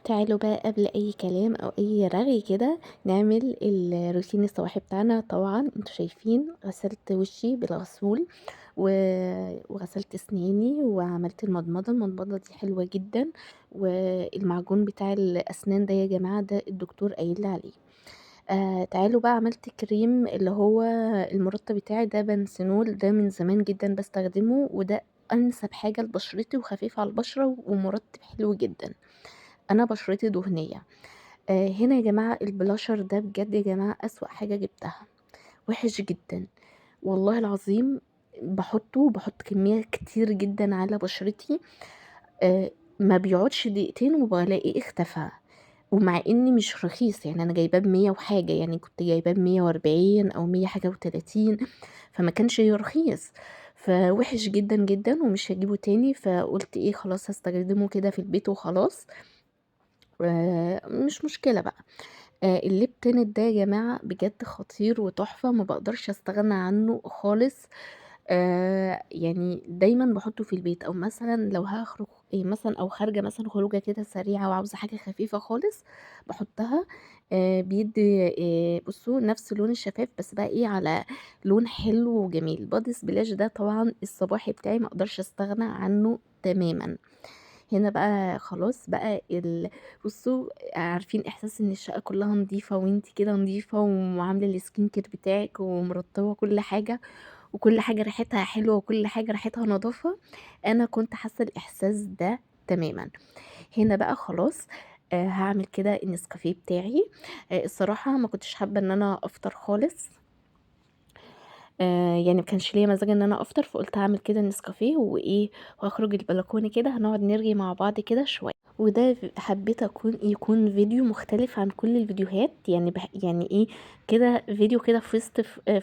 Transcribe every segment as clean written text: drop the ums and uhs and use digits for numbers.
تعالوا بقى قبل اي كلام او اي رغي كده نعمل الروتين الصباحي بتاعنا. طبعا انتوا شايفين غسلت وشي بالغسول وغسلت اسناني وعملت المضمضه دي حلوه جدا. والمعجون بتاع الاسنان ده يا جماعه ده الدكتور قايل لي عليه. تعالوا بقى عملت كريم اللي هو المرطب بتاعي ده بنسينول، ده من زمان جدا بستخدمه، وده انسب حاجه لبشرتي وخفيف على البشره ومرطب حلو جدا. انا بشرتي دهنيه. هنا يا جماعه البلاشر ده بجد يا جماعه اسوأ حاجه جبتها، وحش جدا والله العظيم. بحط كميه كتير جدا على بشرتي. ما بيقعدش دقيقتين وبلاقيه اختفى. ومع اني مش رخيص، يعني انا جايباه ب100 وحاجه، يعني كنت جايباه ب140 او 100 حاجه و30، فما كانش رخيص. فوحش جدا جدا ومش هجيبه تاني، فقلت ايه خلاص هستخدمه كده في البيت وخلاص. مش مشكلة بقى. الليب تانت ده يا جماعة بجد خطير وتحفة، ما باقدرش أستغنى عنه خالص. يعني دايمًا باحطه في البيت، أو مثلًا لو هاخرج مثلًا أو خارجة مثلًا خروجة كده سريعة وعاوزة حاجة خفيفة خالص باحطها. بيدّي بُصّوا نفس لون الشفايف، بس بقى إيه على لون حلو وجميل. body splash ده طبعًا الصباحي بتاعي ما أقدرش أستغنى عنه تمامًا. هنا بقى خلاص بقى بُصّوا عارفين إحساس إن الشقة كلّها نضيفة وأنتِ كده نضيفة وعاملة الskin care بتاعِك ومرطّبة كل حاجة، وكل حاجة ريحتها حلوة وكل حاجة ريحتها نضافة. أنا كنت حاسة الإحساس ده تمامًا. هنا بقى خلاص هاعمل كده النسكافيه بتاعي. الصراحة ما كنتش حابة إن أنا أفطر خالص. يعني ما كانش ليّا مزاج إن أنا أفطر، فقُلت هاعمل كده النسكافيه وإيه، وهاخرج البلكونة كده هنقعد نرغي مع بعض كده شوية. وده حبيت يكون فيديو مختلف عن كل الفيديوهات، يعني يعني إيه كده فيديو كده في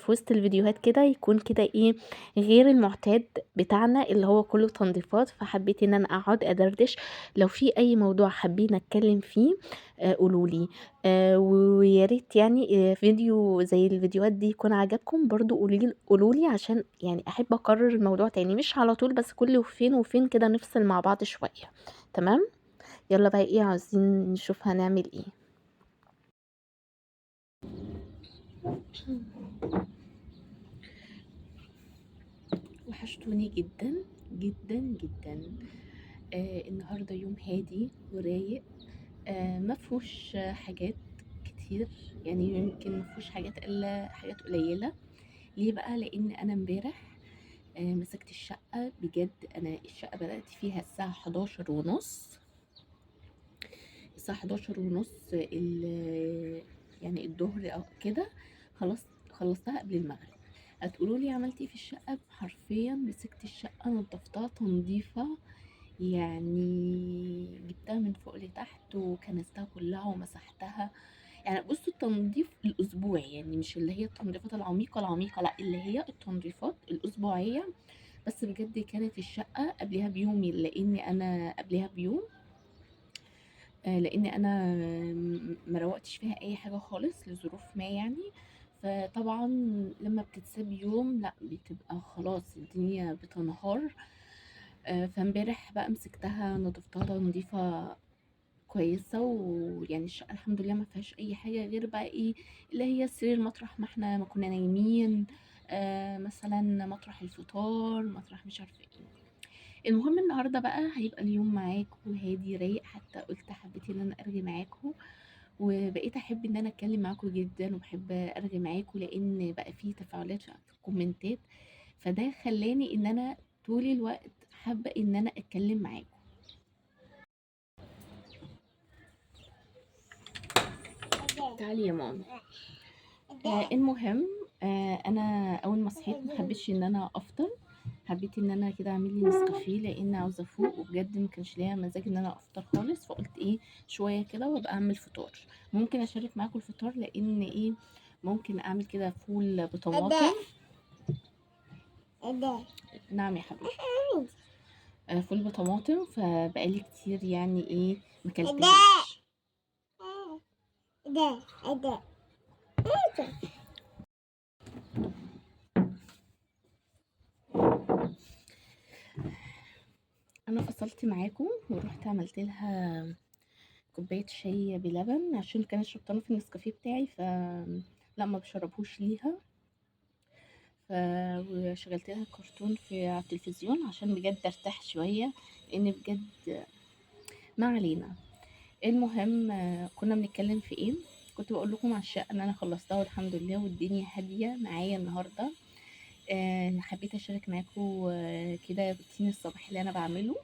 وسط الفيديوهات كده يكون كده إيه، غير المعتاد بتاعنا اللي هو كله تنظيفات. فحبيت إن أنا أقعد أدردش. لو في أي موضوع حابين أتكلم فيه قولوا لي. ويا ريت يعني فيديو زي الفيديوهات دي يكون عجبكم برضه قولوا لي عشان يعني أحب أكرر الموضوع تاني، مش على طول بس كل فين وفين كده نفصل مع بعض شوية. تمام. يلا بقى ايه عاوزين نشوف هنعمل ايه. وحشتوني جدا جدا جدا. النهارده يوم هادي ورايق. مفهوش حاجات كتير، يعني يمكن مفهوش حاجات الا حاجات قليله. ليه بقى؟ لان انا امبارح مسكت الشقه بجد. انا الشقه بدات فيها الساعه 11:30. الساعه 11:30 يعني الظهر او كده. خلصتها قبل المغرب. هتقولوا لي عملتي ايه في الشقه؟ حرفيا مسكت الشقه نضفتها تنظيفه، يعني جبتها من فوق لتحت وكنستها كلها ومسحتها. يعني بصوا التنظيف الاسبوعي، يعني مش اللي هي التنظيفات العميقه، لا اللي هي التنظيفات الاسبوعيه. بس بجد كانت الشقه قبلها بيومي، لاني انا قبلها بيوم لإن أنا ما روّقتش فيها أي حاجة خالص لظروف ما يعني، فطبعًا لمّا بتتساب يوم لأ، بتبقى خلاص الدنيا بتنهار. فامبارح بقى مسكتها نضفتها تنضيفة كويسة، ويعني الشقة الحمد لله ما فيهاش أي حاجة غير بقى إيه، اللي هي السرير مطرح ما إحنا ما كنا نايمين، مثلًا مطرح الفطار، مطرح مش عارفة إيه. المهم النهارده بقى هيبقى اليوم معاكم هادي رايق، حتى قُلت حبيت إن أنا أرغي معاكم، وبقيت أحب إن أنا أتكلم معاكم جدًا، وباحب أرغي معاكم لإن بقى في تفاعلات في الكومنتات، فده خلّاني إن أنا طول الوقت حابة إن أنا أتكلم معاكم. تعالي يا ماما. المهم أنا أول ما صحيت ما حبيتش إن أنا أفطر، حبيت إن أنا كده أعمل لي نسكافيه لإن عاوزة أفوق، وبجد ما كانش ليّا مزاج إن أنا أفطر خالص، فقُلت إيه شوية كده وأبقى أعمل فطار. ممكن أشارك معاكم الفطار لإن إيه، ممكن أعمل كده فول بطماطم. نعم يا حبيبي. فول بطماطم، فبقى لي كتير يعني إيه ما كلتهاش. أنا فصلت معاكم ورُحت عملت لها كوباية شاي بلبن عشان كانت شربتانه في النسكافيه بتاعي، لأ ما باشربهوش ليها. وشغلت لها كرتون على التلفزيون عشان بجد ارتاح شوية، لإن بجد ما علينا. المهم كنا بنتكلم في إيه، كنت باقول لكم على الشقة إن أنا خلصتها والحمد لله والدنيا هادية معايا النهارده. حبيت أشارك معاكم كده روتين الصباح اللي أنا باعمله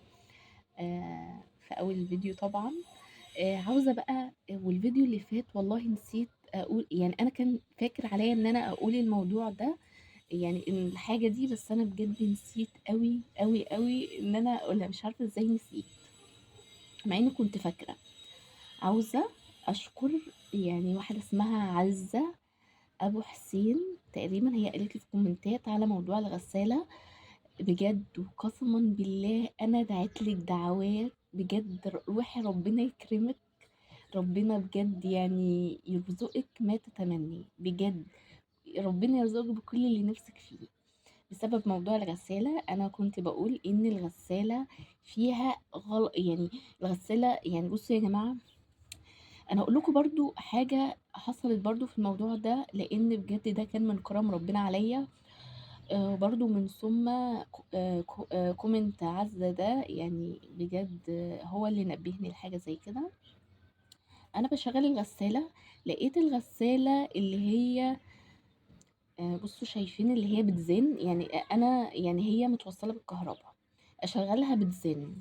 في أول الفيديو طبعًا. عاوزة بقى والفيديو اللي فات والله نسيت أقول، يعني أنا كان فاكر عليّا إن أنا أقول الموضوع ده، يعني الحاجة دي، بس أنا بجد نسيت أوي، أوي، أوي إن أنا أقولها، مش عارفة إزاي نسيت، مع إني كنت فاكرة. عاوزة أشكر يعني واحدة اسمها عزة أبو حسين تقريبًا، هي قالت لي في الكومنتات على موضوع الغسالة، بجد وقسمًا بالله أنا دعيت لِك دعوات بجد روحي ربنا يكرمِك، ربنا بجد يعني يرزقِك ما تتمنيه، بجد ربنا يرزقِك بكل اللي نِفْسِك فيه. بسبب موضوع الغسالة أنا كنت باقول إن الغسالة فيها يعني الغسالة يعني بُصّوا يا جماعة، أنا هاقول لكم برضه حاجة حصلت برضه في الموضوع ده، لإن بجد ده كان من كرم ربنا عليّا. برضه من ثم comment عزة ده يعني بجد هو اللي نبّهني لحاجة زي كده. أنا باشغّل الغسالة، لقيت الغسالة اللي هي بُصّوا شايفين اللي هي بتزن، يعني أنا يعني هي متوصّلة بالكهربا، أشغّلها بتزن،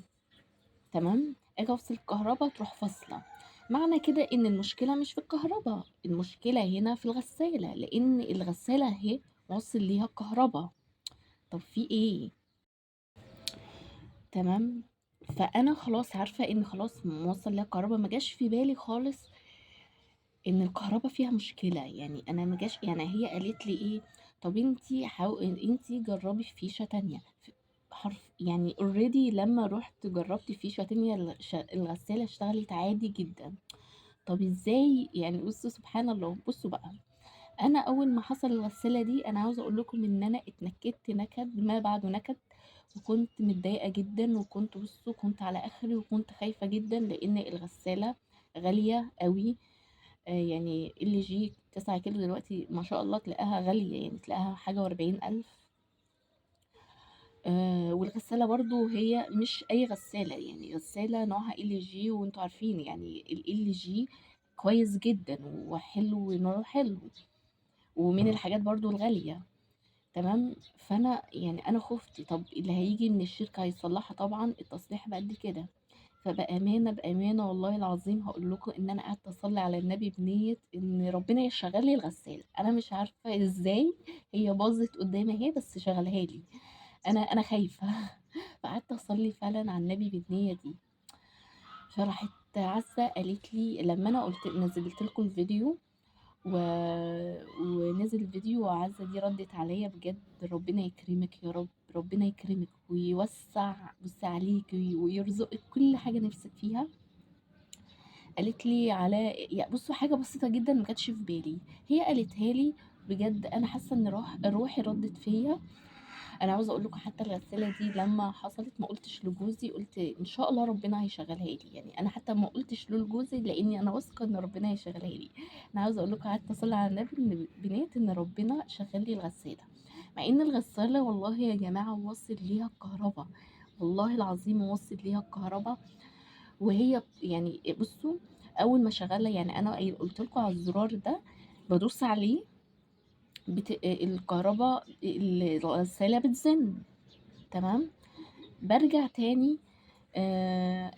تمام، آجي أفصل الكهربا تروح فاصلة. معنى كده إن المشكلة مش في الكهربا، المشكلة هنا في الغسالة، لإن الغسالة أهي واصل ليها الكهربا، طَب في إيه؟ تمام، فأنا خلاص عارفة إن خلاص موصّل ليها الكهربا، ما جاش في بالي خالص إن الكهربا فيها مشكلة، يعني أنا ما جاش، يعني هي قالت لي إيه، طَب أنتِ جرّبي في فيشة تانية، يعني already لمّا رُحت جرّبت فيشة تانية الغسالة اشتغلت عادي جدًا. طَب إزاي يعني بُصّوا سبحان الله، بُصّوا بقى، أنا أول ما حصل الغسالة دي أنا عاوزة أقول لكم إن أنا اتنكدت نكد ما بعده نكد، وكنت متضايقة جدًا، وكنت بُصّوا كنت على آخري، وكنت خايفة جدًا لإن الغسالة غالية أوي. يعني LG 9 كيلو دلوقتي ما شاء الله تلاقيها غالية، يعني تلاقيها حاجة و40.000. والغسالة برضه هي مش أي غسالة، يعني غسالة نوعها LG وأنتم عارفين يعني الLG كويس جدًا وحلو نوعه حلو، ومن الحاجات برضه الغالية، تمام. فأنا يعني أنا خُفت، طَب اللي هييجي من الشركة هيصلّحها طبعًا التصليح بقد كده. فبأمانة، بأمانة والله العظيم هاقول لكم إن أنا قعدت أصلّي على النبي بنيّة إن ربنا يشغّل لي الغسالة، أنا مش عارفة إزاي هي باظت قدّامي أهي بس شغّلها لي، أنا خايفة. فقعدت أصلّي فعلًا على النبي بالنيّة دي. فراحت عزّة قالت لي لمّا أنا نزّلت لكم الفيديو و ونزل الفيديو وعزّة دي ردِّت عليّا بجد ربنا يكرمِك يا رب، ربنا يكرمِك ويوسّع بُصّي عليكِ ويرزقِك كل حاجة نِفْسِك فيها. قالت لي على بصوا حاجة بسيطة جدا ما كانتش في بالي، هي قالتها لي. بجد انا حاسه ان روحي ردت فيا. انا عاوزه اقول لكم حتى الغساله دي لما حصلت ما قلتش لجوزي، قلت ان شاء الله ربنا هيشغلها لي. يعني انا حتى ما قلتش له لجوزي لاني انا واثقه ان ربنا هيشغلها لي. انا عاوزه اقول لكم قعدت اصلي على النبي ان بنيت ان ربنا شغل لي الغساله، مع ان الغساله والله يا جماعه وصل ليها الكهرباء، والله العظيم وصل ليها الكهرباء. وهي يعني بصوا، اول ما شغاله يعني انا قلت لكم على الزرار ده، بدوس عليه الكهرباء الغسالة بتزن. تمام. بارجع تاني،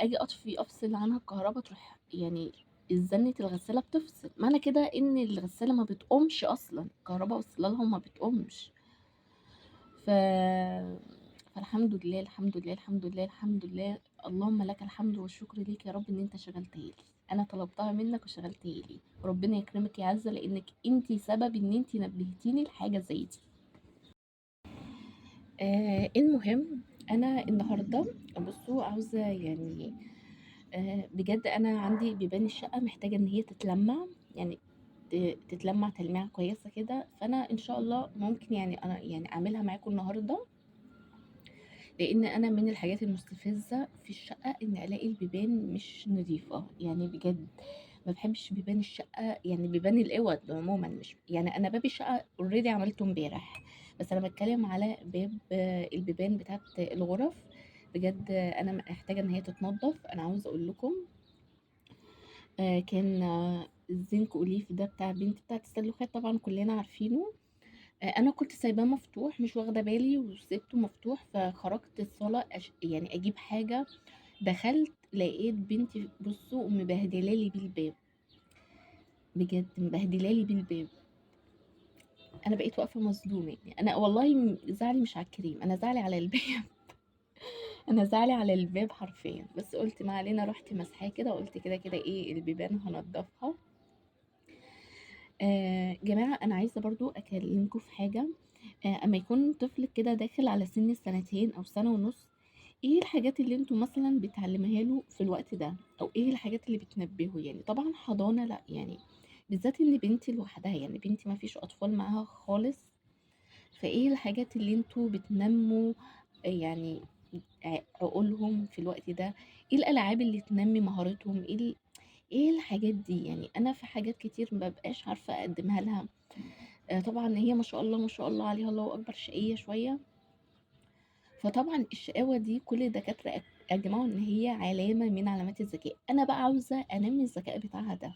آجي أفصل عنها الكهربا تروح يعني زنة الغسالة بتفصل، معنى كده إن الغسالة ما بتقومش أصلًا، الكهربا واصلة لها وما بتقومش. ف فالحمد لله، الحمد لله، الحمد لله، الحمد لله، اللهم لك الحمد والشكر ليك يا رب إن أنت شغّلتها لي. أنا طلبتها منك وشغّلتها لي، وربنا يكرمِك يا عزة لإنِّك أنتِ سبب إن أنتِ نبهتيني لحاجة زي دي. المهم أنا النهارده بُصّوا عاوزة يعني بجد أنا عندي بيبان الشقة محتاجة إن هي تتلمّع، يعني تتلمّع تلميعة كويسة كده، فأنا إن شاء الله ممكن يعني أنا يعني أعملها معاكم النهارده، لإن أنا من الحاجات المستفزة في الشقة إن ألاقي البيبان مش نضيفة، يعني بجد ما باحبش بيبان الشقة، يعني بيبان الأوض عمومًا، مش يعني أنا باب الشقة already عملته امبارح، بس أنا باتكلم على البيبان بتاعة الغرف. بجد أنا محتاجة إن هي تتنضف. أنا عاوزة أقول لكم كان الزنك أوليف ده بتاع بنتي بتاعة السلوخات طبعًا كلنا عارفينه. أنا كنت سايباه مفتوح مش واخدة بالي وسِبته مفتوح، فخرجت الصالة يعني أجيب حاجة، دخلت لقيت بنتي بُصّوا مبهدلة لي بيه الباب، بجد مبهدلة لي بيه الباب. أنا بقيت واقفة مصدومة، يعني أنا والله زعلي مش على الكريم، أنا زعلي على الباب. أنا زعلي على الباب حرفيًا، بس قُلت ما علينا، رُحت ماسحاه كده وقُلت كده إيه البيبان هانضّفها. جماعة أنا عايزة برضه أكلمكم في حاجة. أمّا يكون طفلِك كده داخل على سِن السنتين أو سَنة ونُص، إيه الحاجات اللي أنتم مثلًا بتعلّميها له في الوقت ده، أو إيه الحاجات اللي بتنبّهه؟ يعني طبعًا حضانة لأ، يعني بالذات إن بنتي لوحدها، يعني بنتي ما فيش أطفال معاها خالص، فإيه الحاجات اللي أنتم بتنمّوا يعني عقولهم في الوقت ده؟ إيه الألعاب اللي تنمّي مهارتهم؟ إيه الحاجات دي؟ يعني أنا في حاجات كتير ما بابقاش عارفة أقدّمها لها. طبعًا هي ما شاء الله، ما شاء الله عليها الله أكبر شقية شوية، فطبعًا الشقاوة دي كل الدكاترة أجمعوا إن هي علامة من علامات الذكاء. أنا بقى عاوزة أنمّي الذكاء بتاعها ده،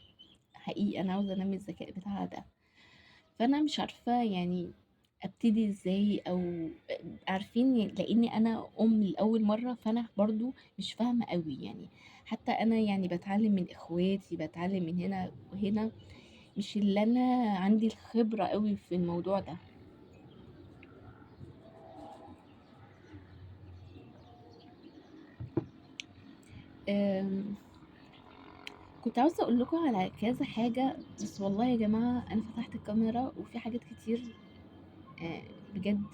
حقيقي أنا عاوزة أنمّي الذكاء بتاعها ده. فأنا مش عارفة يعني أبتدي إزاي، أو عارفين لإني أنا أم لأول مرّة، فأنا برضه مش فاهمة أوي يعني. حتى أنا يعني باتعلّم من إخواتي، باتعلّم من هنا وهنا، مش اللي أنا عندي الخبرة أوي في الموضوع ده. آمم كنت عاوزة أقول لكم على كذا حاجة، بس والله يا جماعة أنا فتحت الكاميرا وفي حاجات كتير آآ بجد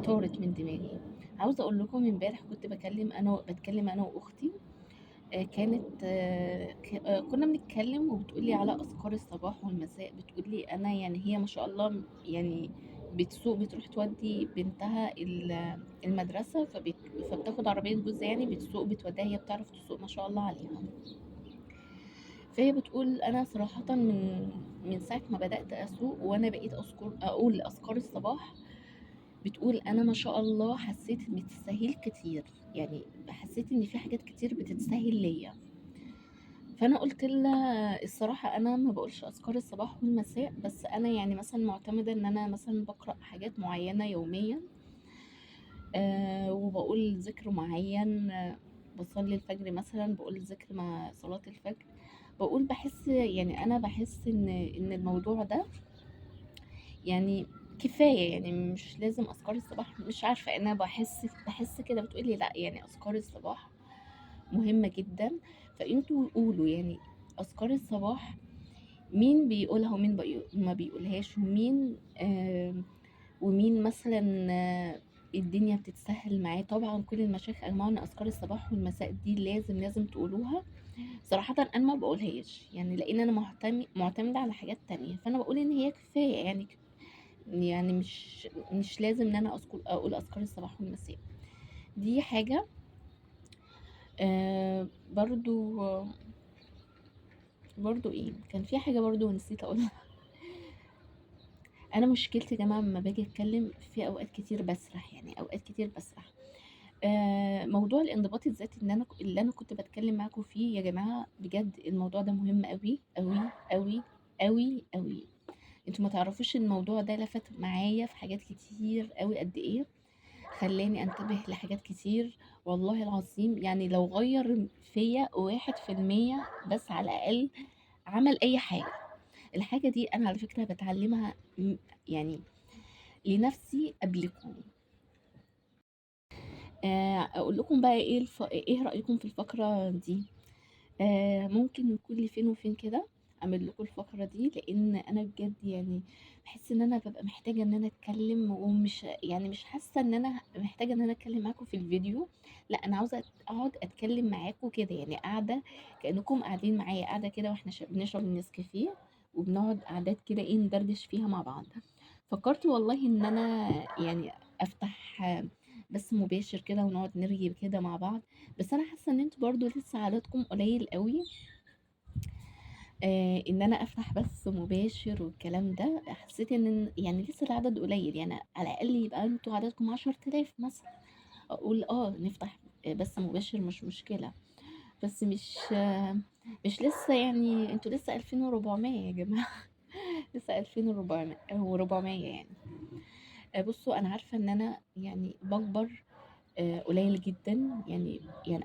طارت من دماغي. عاوزة أقول لكم امبارح كنت باتكلم أنا وأختي، كانت كنا بنتكلم وبتقول لي على أذكار الصباح والمساء، بتقول لي أنا يعني هي ما شاء الله يعني بتسوق، بتروح تودّي بنتها المدرسة، فبتاخد عربية جوزها يعني بتسوق بتودّيها، هي بتعرف تسوق ما شاء الله عليها. فهي بتقول أنا صراحةً من ساعة ما بدأت أسوق وأنا بقيت أقول أذكار الصباح، بتقول أنا ما شاء الله حسيت بتسهيل كتير، يعني حسيت إن في حاجات كتير بتتسهل ليّا. فأنا قُلت لها الصراحة أنا ما باقولش أذكار الصباح والمساء، بس أنا يعني مثلًا مُعتمدة إن أنا مثلًا باقرأ حاجات معيّنة يوميًا، وباقول ذِكر معيّن، باصلّي الفجر مثلًا، باقول ذِكر مع صلاة الفجر، باحس يعني أنا باحس إن الموضوع ده يعني كفاية، يعني مش لازم أذكار الصباح، مش عارفة أنا باحس كده. بتقول لي: "لأ، يعني أذكار الصباح مهمة جدًا، فأنتم قولوا يعني أذكار الصباح مين بيقولها ومين ما بيقولهاش، ومين مثلًا الدنيا بتتسهّل معاه." طبعًا كل المشايخ أجمعوا إن أذكار الصباح والمساء دي لازم تقولوها، صراحةً أنا ما باقولهاش، يعني لإن أنا مُعتمدة على حاجات تانية، فأنا باقول إن هي كفاية يعني يعني مش لازم إن أنا أقول أذكار الصباح والمساء. دي حاجة. برضه إيه، كان في حاجة برضه نسيت أقولها. أنا مشكلتي يا جماعة أمّا باجي أتكلم في أوقات كتير باسرح، يعني أوقات كتير باسرح. موضوع الانضباط الذاتي اللي أنا كنت باتكلم معاكم فيه يا جماعة، بجد الموضوع ده مهم أوي، أوي، أوي، أوي، أوي. أنتم ما تعرفوش الموضوع ده لَفَت معايا في حاجات كتير أوي قد إيه، خلّاني أنتبه لحاجات كتير. والله العظيم يعني لو غيّر فيّا 1% بس على الأقل، عمل أي حاجة. الحاجة دي أنا على فكرة باتعلمها يعني لنفسي قبلكم. أقول لكم بقى إيه رأيكم في الفقرة دي؟ ممكن كل فين وفين كده أعمل لكم الفقرة دي، لإن أنا بجد يعني باحس إن أنا بابقى محتاجة إن أنا أتكلم، ومش يعني مش حاسة إن أنا محتاجة إن أنا أتكلم معاكم في الفيديو. لأ، أنا عاوزة أقعد أتكلم معاكم كده، يعني قاعدة كأنكم قاعدين معايا، قاعدة كده وإحنا بنشرب النسكافيه، وبنقعد قعدات كده إيه ندردش فيها مع بعض. فكرت والله إن أنا يعني أفتح بث مباشر كده ونقعد نرغي كده مع بعض. بس أنا حاسة إن أنتم برضه لسه عددكم قليل أوي، إن أنا أفتح بث مباشر والكلام ده. حسيت إن يعني لسه العدد قليل، يعني على الأقل يبقى أنتم عددكم 10,000 مثلًا، أقول نفتح بث مباشر مش مشكلة. بس مش لسه، يعني أنتم لسه 2400 يا جماعة. لسه 2400 يعني. بُصّوا، أنا عارفة إن أنا يعني باكبر قليل جدًا، يعني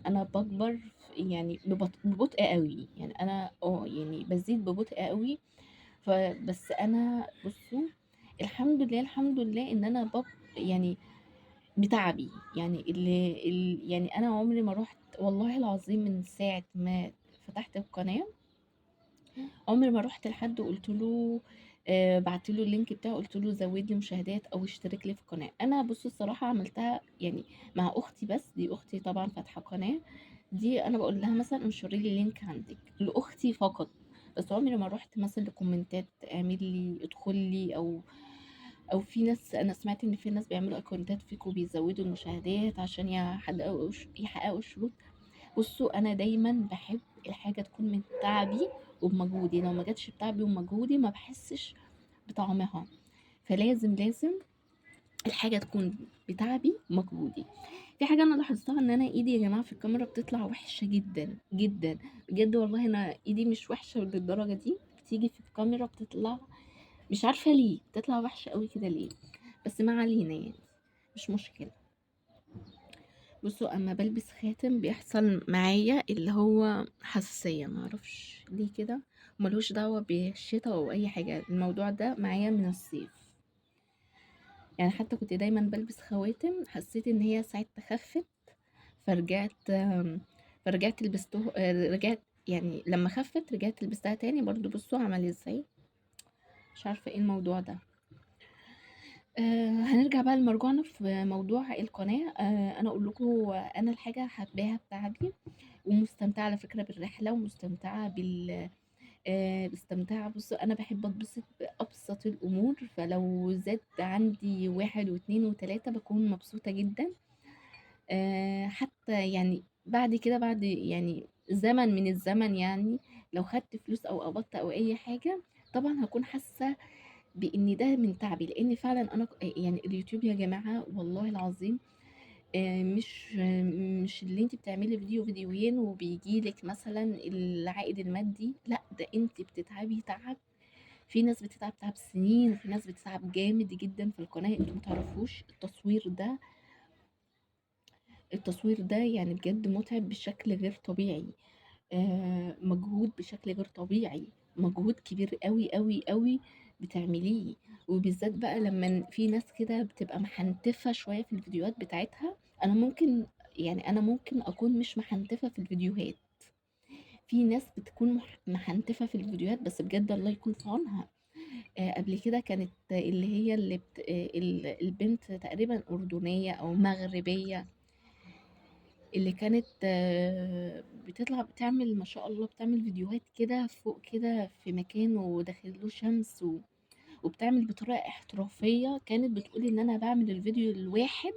أنا باكبر يعني ببطء أوي، يعني أنا يعني بازيد ببطء أوي. بس أنا بُصّوا، الحمد لله، الحمد لله إن أنا يعني بتعبي، يعني يعني أنا عمري ما رُحت والله العظيم من ساعة ما فتحت القناة، عمري ما رُحت لحد وقُلت له بعت له الlink بتاعه، قُلت له زوّد لي مشاهدات أو اشترك لي في القناة. أنا بُصّوا الصراحة عملتها يعني مع أختي بس، دي أختي طبعًا فاتحة قناة، دي أنا باقول لها مثلًا انشري لي link عندِك، لأختي فقط. بس عمري ما رُحت مثلًا لكومنتات اعملي لي، ادخلي لي، أو في ناس، أنا سمعت إن في ناس بيعملوا أكونتات fake وبيزوّدوا المشاهدات عشان يحققوا الشروط. بُصّوا، أنا دايمًا باحب الحاجة تكون من تعبي وبمجهودي، لو ما جاتش بتعبي ومجهودي ما باحسّش بطعمها. لازم الحاجة تكون بتعبي ومجهودي. في حاجة أنا لاحظتها، إن أنا إيدي يا جماعة في الكاميرا بتطلع وحشة جدًا، جدًا. بجد والله أنا إيدي مش وحشة للدرجة دي، بتيجي في الكاميرا بتطلع مش عارفة ليه، بتطلع وحشة أوي كده ليه؟ بس ما علينا يعني، مش مشكلة. بُصّوا، أمّا بالبس خاتم بيحصل معايا اللي هو حساسية، ما أعرفش ليه كده، وما لهوش دعوة بالشتا أو أي حاجة. الموضوع ده معايا من الصيف، يعني حتى كنت دايمًا بالبس خواتم، حسيت إن هي ساعتها خفِّت، فرجعت لبسته رجعت، يعني لمّا خفِّت رجعت لبستها تاني برضه. بُصّوا عمل إزاي، مش عارفة إيه الموضوع ده. هنرجع بقى لمرجوعنا في موضوع القناة. أنا أقول لكم أنا الحاجة حاباها بتعبي، ومستمتعة على فكرة بالرحلة، ومستمتعة باستمتاع. بُصّوا، أنا باحب أتبسط بأبسط الأمور، فلو زاد عندي 1 و2 و3 باكون مبسوطة جدًا. حتى يعني بعد كده، بعد يعني زمن من الزمن يعني، لو خدت فلوس أو قبضت أو أي حاجة، طبعًا هاكون حاسة بإن ده من تعبي، لإن فعلًا أنا يعني اليوتيوب يا جماعة والله العظيم مش اللي أنتِ بتعملي فيديو، فيديوهين وبييجي لِك مثلًا العائد المادي. لأ، ده أنتِ بتتعبي تعب. في ناس بتتعب سنين، وفي ناس بتتعب جامد جدًا في القناة. أنتم ما تعرفوش التصوير ده يعني بجد مُتعب بشكل غير طبيعي. مجهود بشكل غير طبيعي، مجهود كبير أوي، أوي، أوي بتعمليه. وبالذات بقى لمّا في ناس كده بتبقى محنتفة شوية في الفيديوهات بتاعتها. أنا ممكن أكون مش محنتفة في الفيديوهات، في ناس بتكون محنتفة في الفيديوهات، بس بجد الله يكون في عونها. قبل كده كانت اللي هي اللي البنت تقريبًا أردنية أو مغربية، اللي كانت بتطلع بتعمل ما شاء الله، بتعمل فيديوهات كده فوق كده في مكان وداخل له شمس وبتعمل بطريقة احترافية. كانت بتقول ان انا بعمل الفيديو الواحد،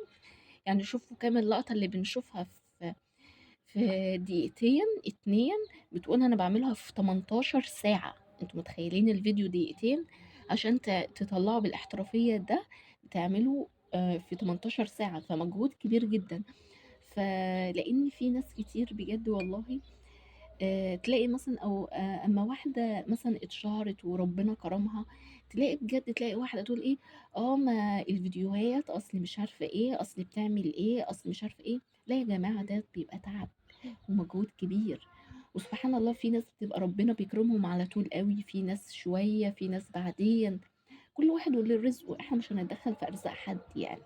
يعني شوفوا كام اللقطة اللي بنشوفها في دقيقتين اتنين، بتقول انا بعملها في 18 ساعة. انتوا متخيلين الفيديو دقيقتين عشان تطلعوا بالاحترافية ده، بتعملوا في 18 ساعة، فمجهود كبير جدا. فلان في ناس كتير بجد والله تلاقي مثلا، او اما واحده مثلا اتشهرت وربنا كرمها، تلاقي بجد تلاقي واحده تقول ايه، ما الفيديوهات اصل مش عارفه ايه، اصل بتعمل ايه، اصل مش عارفه ايه. لا يا جماعه، ده بيبقى تعب ومجهود كبير. وسبحان الله في ناس بتبقى ربنا بيكرمهم على طول قوي، في ناس شويه، في ناس بعدين. كل واحد وليه رزقه، احنا مش هنتدخل في ارزاق حد يعني.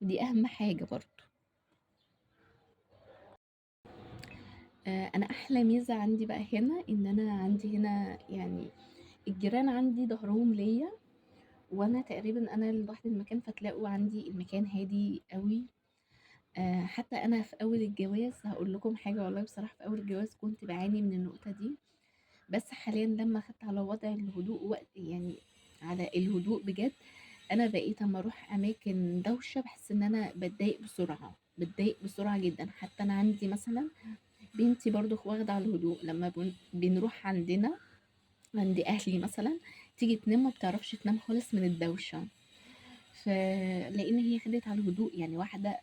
دي اهم حاجه برضو. انا احلى ميزه عندي بقى هنا، ان انا عندي هنا يعني الجيران عندي ضهرهم ليا، وانا تقريبا انا لوحدي المكان، فتلاقوا عندي المكان هادي قوي. حتى انا في اول الجواز هقول لكم حاجه، والله بصراحه في اول الجواز كنت بعاني من النقطه دي، بس حاليا لما خدت على وضع الهدوء وقت يعني، على الهدوء بجد، انا بقيت اما اروح اماكن دوشه بحس ان انا بتضايق بسرعه، بتضايق بسرعه جدا. حتى انا عندي مثلا بنتي برضو واخده على الهدوء، لما بنروح عند اهلي مثلا، تيجي تنام ما بتعرفش تنام خالص من الدوشه. فلان هي خدت على الهدوء، يعني واحده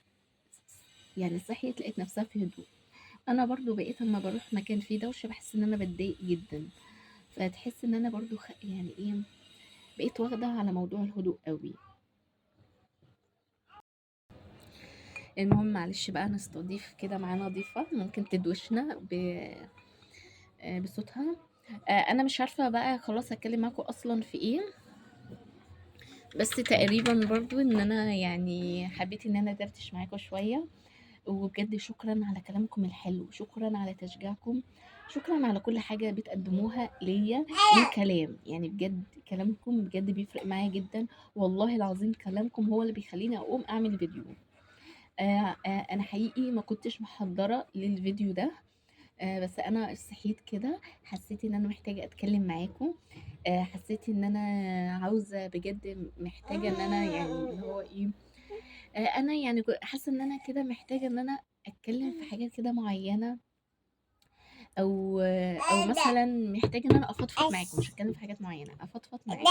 يعني صحيت لقيت نفسها في هدوء. انا برضو بقيت اما بروح مكان فيه دوشه بحس ان انا بتضايق جدا. فتحس ان انا برضو يعني ايه، بقيت واخده على موضوع الهدوء قوي. المهم معلش بقى، نستضيف كده معانا ضيفه ممكن تدوشنا بصوتها. انا مش عارفه بقى خلاص هتكلم معاكم اصلا في ايه، بس تقريبا برضو ان انا يعني حبيت ان انا ادردش معاكم شويه. وبجد شكرا على كلامكم الحلو، شكرا على تشجيعكم، شكرا على كل حاجه بتقدموها ليا من كلام. يعني بجد كلامكم بجد بيفرق معايا جدا، والله العظيم كلامكم هو اللي بيخليني اقوم اعمل فيديو. انا حقيقي ما كنتش محضره للفيديو ده، بس انا صحيت كده حسيت ان انا محتاجه اتكلم معاكم. حسيت ان انا عاوزه بجد، محتاجه ان انا يعني اللي هو ايه، انا يعني حاسه ان انا كده محتاجه ان انا اتكلم في حاجات كده معينه، او مثلا محتاجه ان انا افضفض معاكم، مش هتكلم في حاجات معينه، افضفض معاكم.